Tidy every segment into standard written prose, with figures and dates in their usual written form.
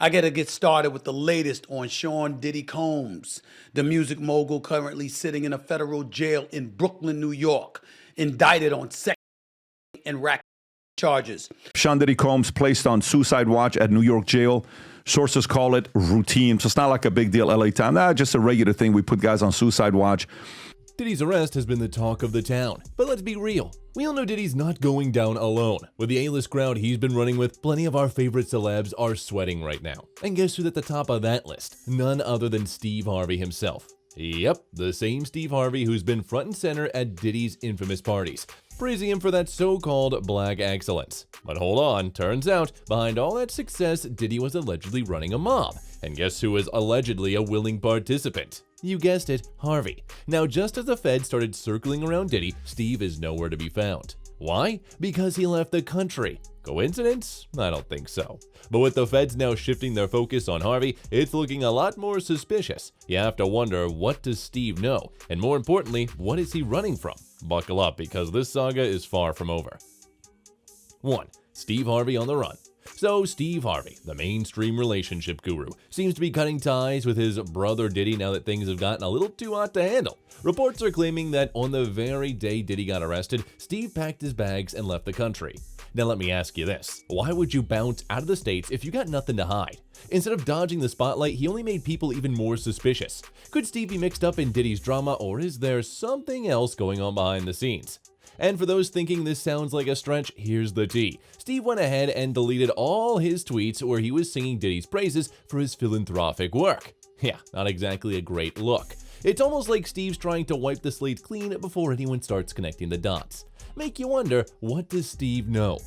I gotta get started with the latest on Sean Diddy Combs, the music mogul currently sitting in a federal jail in Brooklyn, New York, indicted on sex and racketeering charges. Sean Diddy Combs placed on suicide watch at New York jail. Sources call it routine, so it's not like a big deal LA time. Just a regular thing. We put guys on suicide watch. Diddy's arrest has been the talk of the town, but let's be real. We all know Diddy's not going down alone. With the A-list crowd he's been running with, plenty of our favorite celebs are sweating right now. And guess who's at the top of that list? None other than Steve Harvey himself. Yep, the same Steve Harvey who's been front and center at Diddy's infamous parties, praising him for that so-called black excellence. But hold on, turns out, behind all that success, Diddy was allegedly running a mob. And guess who was allegedly a willing participant? You guessed it, Harvey. Now, just as the Fed started circling around Diddy, Steve is nowhere to be found. Why? Because he left the country. Coincidence? I don't think so. But with the Feds now shifting their focus on Harvey, it's looking a lot more suspicious. You have to wonder, what does Steve know? And more importantly, what is he running from? Buckle up, because this saga is far from over. 1. Steve Harvey on the run. So Steve Harvey, the mainstream relationship guru, seems to be cutting ties with his brother Diddy now that things have gotten a little too hot to handle. Reports are claiming that on the very day Diddy got arrested, Steve packed his bags and left the country. Now let me ask you this, why would you bounce out of the States if you got nothing to hide? Instead of dodging the spotlight, he only made people even more suspicious. Could Steve be mixed up in Diddy's drama, or is there something else going on behind the scenes? And for those thinking this sounds like a stretch, here's the tea. Steve went ahead and deleted all his tweets where he was singing Diddy's praises for his philanthropic work. Yeah, not exactly a great look. It's almost like Steve's trying to wipe the slate clean before anyone starts connecting the dots. Make you wonder, what does Steve know?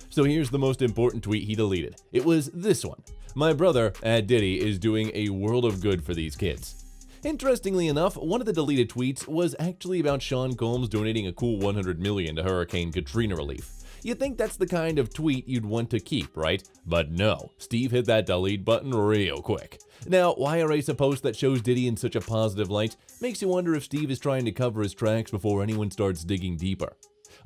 So here's the most important tweet he deleted. It was this one. My brother, Diddy, is doing a world of good for these kids. Interestingly enough, one of the deleted tweets was actually about Sean Combs donating a cool $100 million to Hurricane Katrina relief. You'd think that's the kind of tweet you'd want to keep, right? But no, Steve hit that delete button real quick. Now, why erase a post that shows Diddy in such a positive light? Makes you wonder if Steve is trying to cover his tracks before anyone starts digging deeper.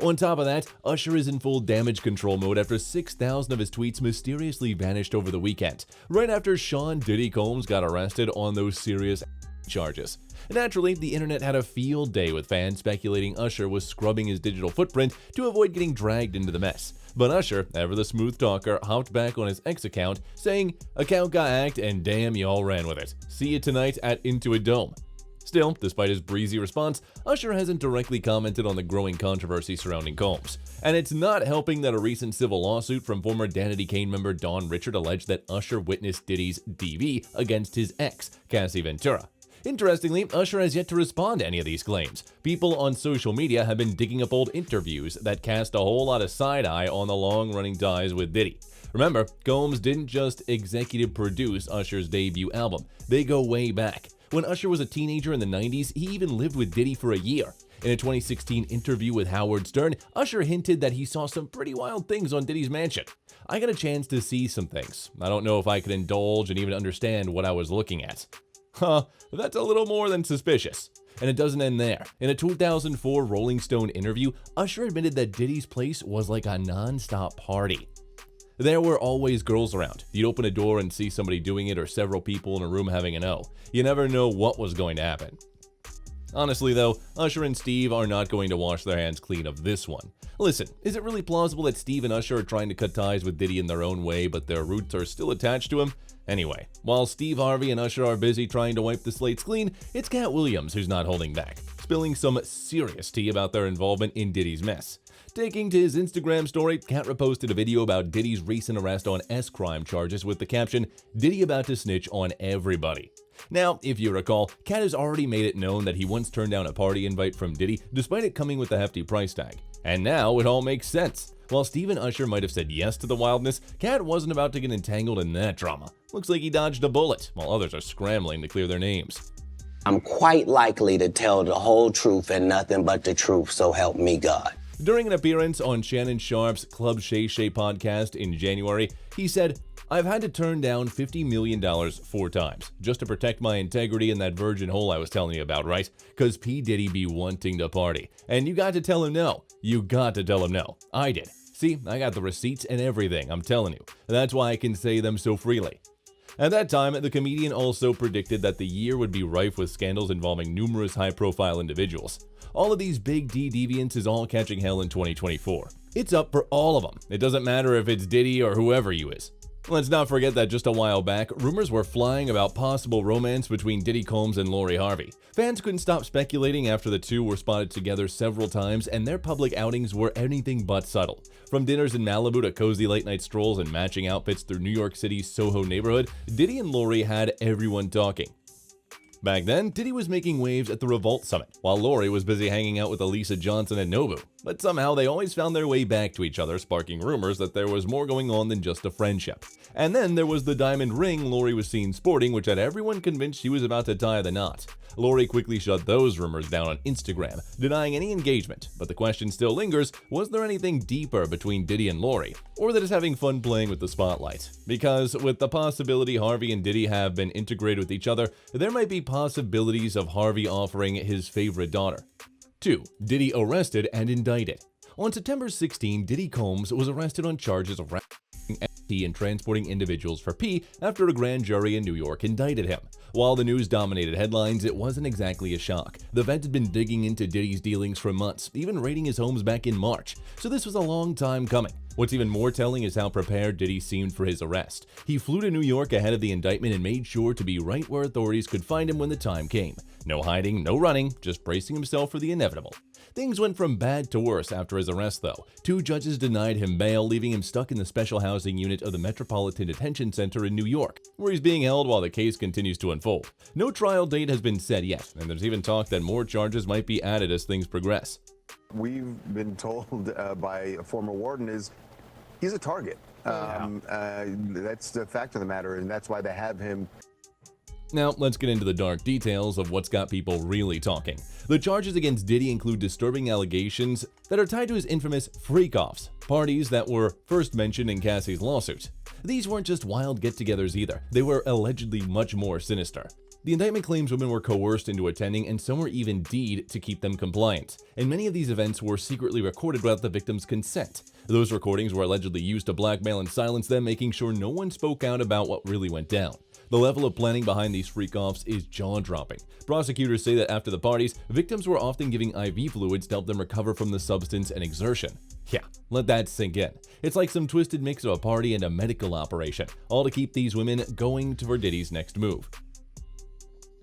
On top of that, Usher is in full damage control mode after 6,000 of his tweets mysteriously vanished over the weekend, right after Sean Diddy Combs got arrested on those serious charges. Naturally, the internet had a field day with fans speculating Usher was scrubbing his digital footprint to avoid getting dragged into the mess. But Usher, ever the smooth talker, hopped back on his X account, saying, "Account got hacked and damn y'all ran with it. See you tonight at Into a Dome." Still, despite his breezy response, Usher hasn't directly commented on the growing controversy surrounding Combs. And it's not helping that a recent civil lawsuit from former Danity Kane member Don Richard alleged that Usher witnessed Diddy's DV against his ex, Cassie Ventura. Interestingly, Usher has yet to respond to any of these claims. People on social media have been digging up old interviews that cast a whole lot of side-eye on the long-running ties with Diddy. Remember, Combs didn't just executive produce Usher's debut album. They go way back. When Usher was a teenager in the 90s, he even lived with Diddy for a year. In a 2016 interview with Howard Stern, Usher hinted that he saw some pretty wild things on Diddy's mansion. I got a chance to see some things. I don't know if I could indulge and even understand what I was looking at. That's a little more than suspicious. And it doesn't end there. In a 2004 Rolling Stone interview, Usher admitted that Diddy's place was like a non-stop party. There were always girls around. You'd open a door and see somebody doing it or several people in a room having an O. You never know what was going to happen. Honestly though, Usher and Steve are not going to wash their hands clean of this one. Listen, is it really plausible that Steve and Usher are trying to cut ties with Diddy in their own way, but their roots are still attached to him? Anyway, while Steve Harvey and Usher are busy trying to wipe the slates clean, it's Cat Williams who's not holding back, spilling some serious tea about their involvement in Diddy's mess. Taking to his Instagram story, Cat reposted a video about Diddy's recent arrest on S-crime charges with the caption, "Diddy about to snitch on everybody." Now, if you recall, Cat has already made it known that he once turned down a party invite from Diddy despite it coming with a hefty price tag. And now it all makes sense. While Steve and Usher might have said yes to the wildness, Cat wasn't about to get entangled in that drama. Looks like he dodged a bullet, while others are scrambling to clear their names. I'm quite likely to tell the whole truth and nothing but the truth, so help me God. During an appearance on Shannon Sharp's Club Shay Shay podcast in January, he said, "I've had to turn down $50 million 4 times, just to protect my integrity in that virgin hole I was telling you about, right? Cause P. Diddy be wanting to party. And you got to tell him no. You got to tell him no. I did. See, I got the receipts and everything, I'm telling you. That's why I can say them so freely." At that time, the comedian also predicted that the year would be rife with scandals involving numerous high-profile individuals. All of these big D deviants is all catching hell in 2024. It's up for all of them. It doesn't matter if it's Diddy or whoever you is. Let's not forget that just a while back, rumors were flying about possible romance between Diddy Combs and Lori Harvey. Fans couldn't stop speculating after the two were spotted together several times, and their public outings were anything but subtle. From dinners in Malibu to cozy late-night strolls and matching outfits through New York City's Soho neighborhood, Diddy and Lori had everyone talking. Back then, Diddy was making waves at the Revolt Summit, while Lori was busy hanging out with Elisa Johnson and Nobu. But somehow they always found their way back to each other, sparking rumors that there was more going on than just a friendship. And then there was the diamond ring Lori was seen sporting, which had everyone convinced she was about to tie the knot. Lori quickly shut those rumors down on Instagram, denying any engagement, but the question still lingers, was there anything deeper between Diddy and Lori, or that is having fun playing with the spotlight? Because with the possibility Harvey and Diddy have been integrated with each other, there might be possibilities of Harvey offering his favorite daughter. 2. Diddy arrested and indicted. On September 16, Diddy Combs was arrested on charges of ST and transporting individuals for P after a grand jury in New York indicted him. While the news dominated headlines, it wasn't exactly a shock. The vet had been digging into Diddy's dealings for months, even raiding his homes back in March, so this was a long time coming. What's even more telling is how prepared Diddy seemed for his arrest. He flew to New York ahead of the indictment and made sure to be right where authorities could find him when the time came. No hiding, no running, just bracing himself for the inevitable. Things went from bad to worse after his arrest, though. 2 judges denied him bail, leaving him stuck in the special housing unit of the Metropolitan Detention Center in New York, where he's being held while the case continues to unfold. No trial date has been set yet, and there's even talk that more charges might be added as things progress. We've been told by a former warden he's a target. That's the fact of the matter, and that's why they have him. Now, let's get into the dark details of what's got people really talking. The charges against Diddy include disturbing allegations that are tied to his infamous freak-offs, parties that were first mentioned in Cassie's lawsuit. These weren't just wild get-togethers either, they were allegedly much more sinister. The indictment claims women were coerced into attending, and some were even deed to keep them compliant. And many of these events were secretly recorded without the victim's consent. Those recordings were allegedly used to blackmail and silence them, making sure no one spoke out about what really went down. The level of planning behind these freak-offs is jaw-dropping. Prosecutors say that after the parties, victims were often giving IV fluids to help them recover from the substance and exertion. Yeah, let that sink in. It's like some twisted mix of a party and a medical operation, all to keep these women going for Diddy's next move.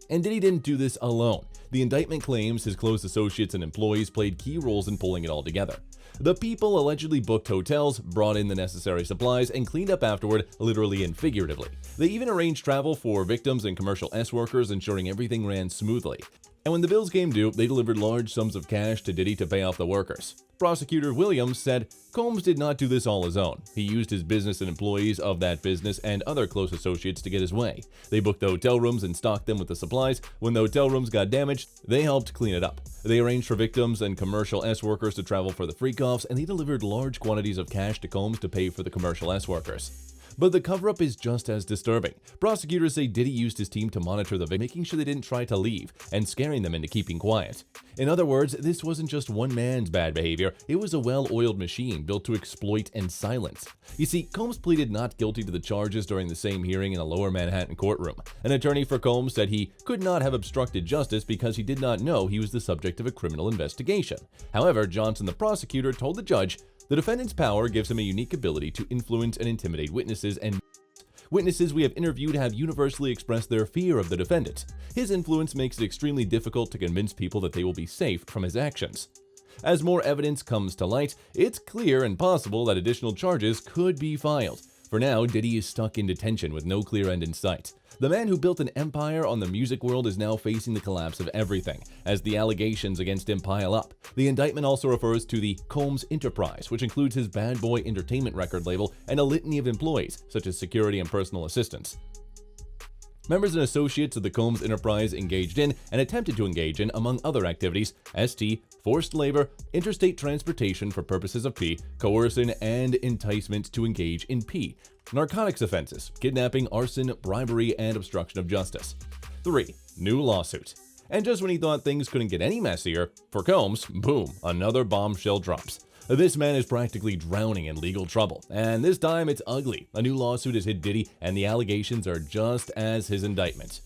And Diddy didn't do this alone. The indictment claims his close associates and employees played key roles in pulling it all together. The people allegedly booked hotels, brought in the necessary supplies, and cleaned up afterward, literally and figuratively. They even arranged travel for victims and commercial S workers, ensuring everything ran smoothly. And when the bills came due, they delivered large sums of cash to Diddy to pay off the workers. Prosecutor Williams said Combs did not do this all his own. He used his business and employees of that business and other close associates to get his way. They booked the hotel rooms and stocked them with the supplies. When the hotel rooms got damaged, they helped clean it up. They arranged for victims and commercial S workers to travel for the freak-offs, and they delivered large quantities of cash to Combs to pay for the commercial S workers. But the cover-up is just as disturbing. Prosecutors say Diddy used his team to monitor the victims, making sure they didn't try to leave, and scaring them into keeping quiet. In other words, this wasn't just one man's bad behavior, it was a well-oiled machine built to exploit and silence. You see, Combs pleaded not guilty to the charges during the same hearing in a lower Manhattan courtroom. An attorney for Combs said he could not have obstructed justice because he did not know he was the subject of a criminal investigation. However, Johnson, the prosecutor, told the judge the defendant's power gives him a unique ability to influence and intimidate witnesses, and witnesses we have interviewed have universally expressed their fear of the defendant. His influence makes it extremely difficult to convince people that they will be safe from his actions. As more evidence comes to light, it's clear and possible that additional charges could be filed. For now, Diddy is stuck in detention with no clear end in sight. The man who built an empire on the music world is now facing the collapse of everything, as the allegations against him pile up. The indictment also refers to the Combs Enterprise, which includes his Bad Boy Entertainment record label and a litany of employees, such as security and personal assistants. Members and associates of the Combs Enterprise engaged in and attempted to engage in, among other activities, ST, forced labor, interstate transportation for purposes of P, coercion, and enticement to engage in P, narcotics offenses, kidnapping, arson, bribery, and obstruction of justice. 3. New lawsuit. And just when he thought things couldn't get any messier, for Combs, boom, another bombshell drops. This man is practically drowning in legal trouble, and this time it's ugly. A new lawsuit has hit Diddy, and the allegations are just as his indictment.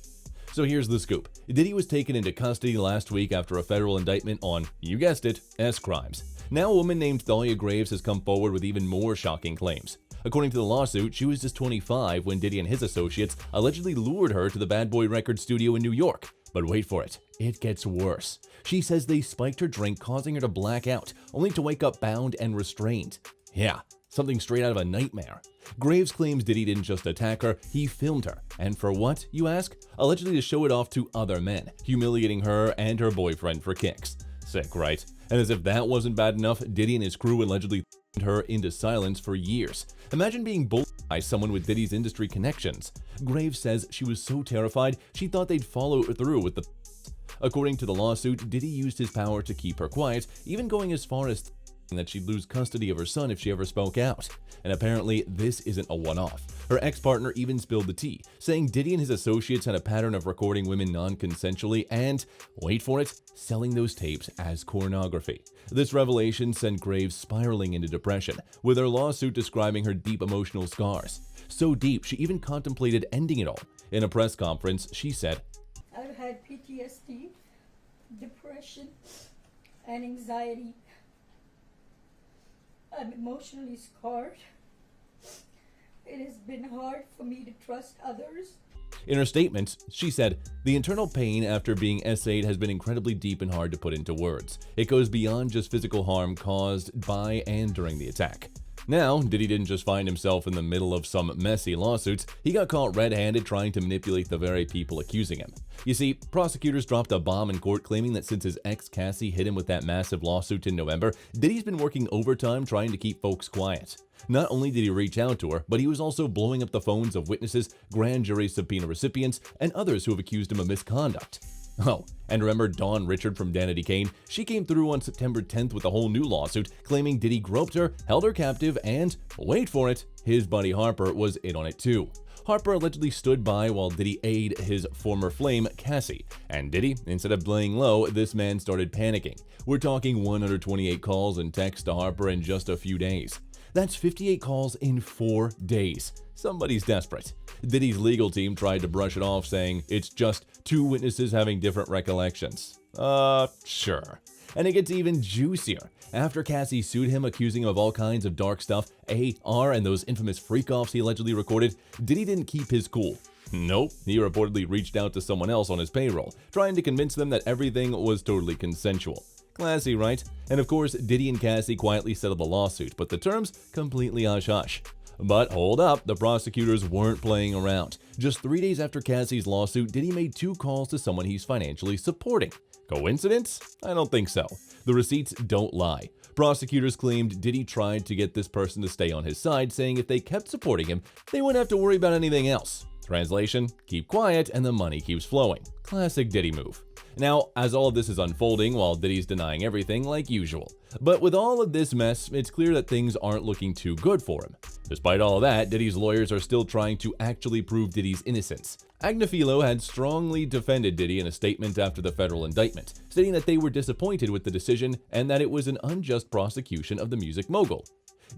So here's the scoop. Diddy was taken into custody last week after a federal indictment on, you guessed it, S crimes. Now a woman named Thalia Graves has come forward with even more shocking claims. According to the lawsuit, she was just 25 when Diddy and his associates allegedly lured her to the Bad Boy Records studio in New York. But wait for it, it gets worse. She says they spiked her drink, causing her to black out, only to wake up bound and restrained. Yeah, something straight out of a nightmare. Graves claims Diddy didn't just attack her, he filmed her. And for what, you ask? Allegedly to show it off to other men, humiliating her and her boyfriend for kicks. Sick, right? And as if that wasn't bad enough, Diddy and his crew allegedly her into silence for years. Imagine being bullied by someone with Diddy's industry connections. Graves says she was so terrified she thought they'd follow through with the. According to the lawsuit, Diddy used his power to keep her quiet, even going as far as that she'd lose custody of her son if she ever spoke out. And apparently, this isn't a one-off. Her ex-partner even spilled the tea, saying Diddy and his associates had a pattern of recording women non-consensually and, wait for it, selling those tapes as pornography. This revelation sent Graves spiraling into depression, with her lawsuit describing her deep emotional scars. So deep, she even contemplated ending it all. In a press conference, she said, I've had PTSD, depression, and anxiety. I'm emotionally scarred. It has been hard for me to trust others. In her statement, she said, the internal pain after being essayed has been incredibly deep and hard to put into words. It goes beyond just physical harm caused by and during the attack. Now, Diddy didn't just find himself in the middle of some messy lawsuits, he got caught red-handed trying to manipulate the very people accusing him. You see, prosecutors dropped a bomb in court claiming that since his ex Cassie hit him with that massive lawsuit in November, Diddy's been working overtime trying to keep folks quiet. Not only did he reach out to her, but he was also blowing up the phones of witnesses, grand jury subpoena recipients, and others who have accused him of misconduct. Oh, and remember Dawn Richard from Danity Kane? She came through on September 10th with a whole new lawsuit claiming Diddy groped her, held her captive, and, wait for it, his buddy Harper was in on it too. Harper allegedly stood by while Diddy aided his former flame, Cassie. And Diddy, instead of laying low, this man started panicking. We're talking 128 calls and texts to Harper in just a few days. That's 58 calls in 4 days. Somebody's desperate. Diddy's legal team tried to brush it off, saying it's just two witnesses having different recollections. Sure. And it gets even juicier. After Cassie sued him, accusing him of all kinds of dark stuff, AR, and those infamous freak-offs he allegedly recorded, Diddy didn't keep his cool. Nope, he reportedly reached out to someone else on his payroll, trying to convince them that everything was totally consensual. Classy, right? And of course, Diddy and Cassie quietly settled the lawsuit, but the terms completely hush-hush. But hold up, the prosecutors weren't playing around. Just 3 days after Cassie's lawsuit, Diddy made 2 calls to someone he's financially supporting. Coincidence? I don't think so. The receipts don't lie. Prosecutors claimed Diddy tried to get this person to stay on his side, saying if they kept supporting him, they wouldn't have to worry about anything else. Translation, keep quiet and the money keeps flowing. Classic Diddy move. Now, as all of this is unfolding while Diddy's denying everything like usual. But with all of this mess, it's clear that things aren't looking too good for him. Despite all of that, Diddy's lawyers are still trying to actually prove Diddy's innocence. Agnifilo had strongly defended Diddy in a statement after the federal indictment, stating that they were disappointed with the decision and that it was an unjust prosecution of the music mogul.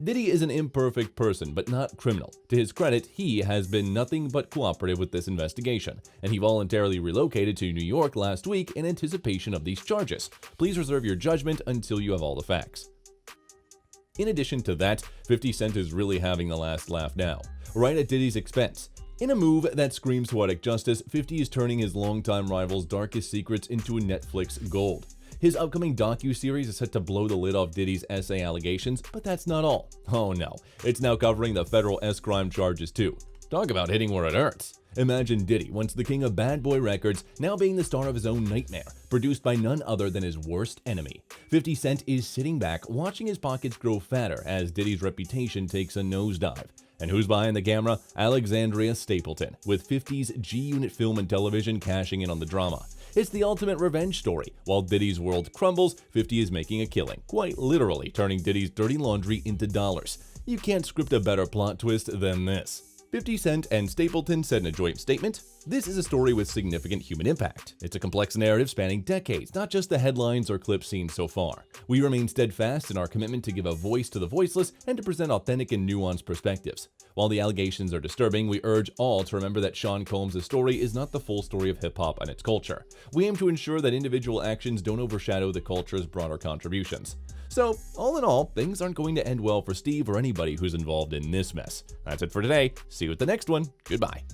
Diddy is an imperfect person, but not criminal. To his credit, he has been nothing but cooperative with this investigation, and he voluntarily relocated to New York last week in anticipation of these charges. Please reserve your judgment until you have all the facts. In addition to that, 50 Cent is really having the last laugh now, right at Diddy's expense. In a move that screams poetic justice, 50 is turning his longtime rival's darkest secrets into a Netflix gold. His upcoming docu-series is set to blow the lid off Diddy's SA allegations, but that's not all. Oh no, it's now covering the federal S-crime charges too. Talk about hitting where it hurts. Imagine Diddy, once the king of Bad Boy Records, now being the star of his own nightmare, produced by none other than his worst enemy. 50 Cent is sitting back, watching his pockets grow fatter as Diddy's reputation takes a nosedive. And who's behind the camera? Alexandria Stapleton, with 50's G-Unit Film and Television cashing in on the drama. It's the ultimate revenge story. While Diddy's world crumbles, 50 is making a killing, quite literally turning Diddy's dirty laundry into dollars. You can't script a better plot twist than this. 50 Cent and Stapleton said in a joint statement, This is a story with significant human impact. It's a complex narrative spanning decades, not just the headlines or clips seen so far. We remain steadfast in our commitment to give a voice to the voiceless and to present authentic and nuanced perspectives. While the allegations are disturbing, we urge all to remember that Sean Combs' story is not the full story of hip-hop and its culture. We aim to ensure that individual actions don't overshadow the culture's broader contributions. So, all in all, things aren't going to end well for Steve or anybody who's involved in this mess. That's it for today. See you at the next one. Goodbye.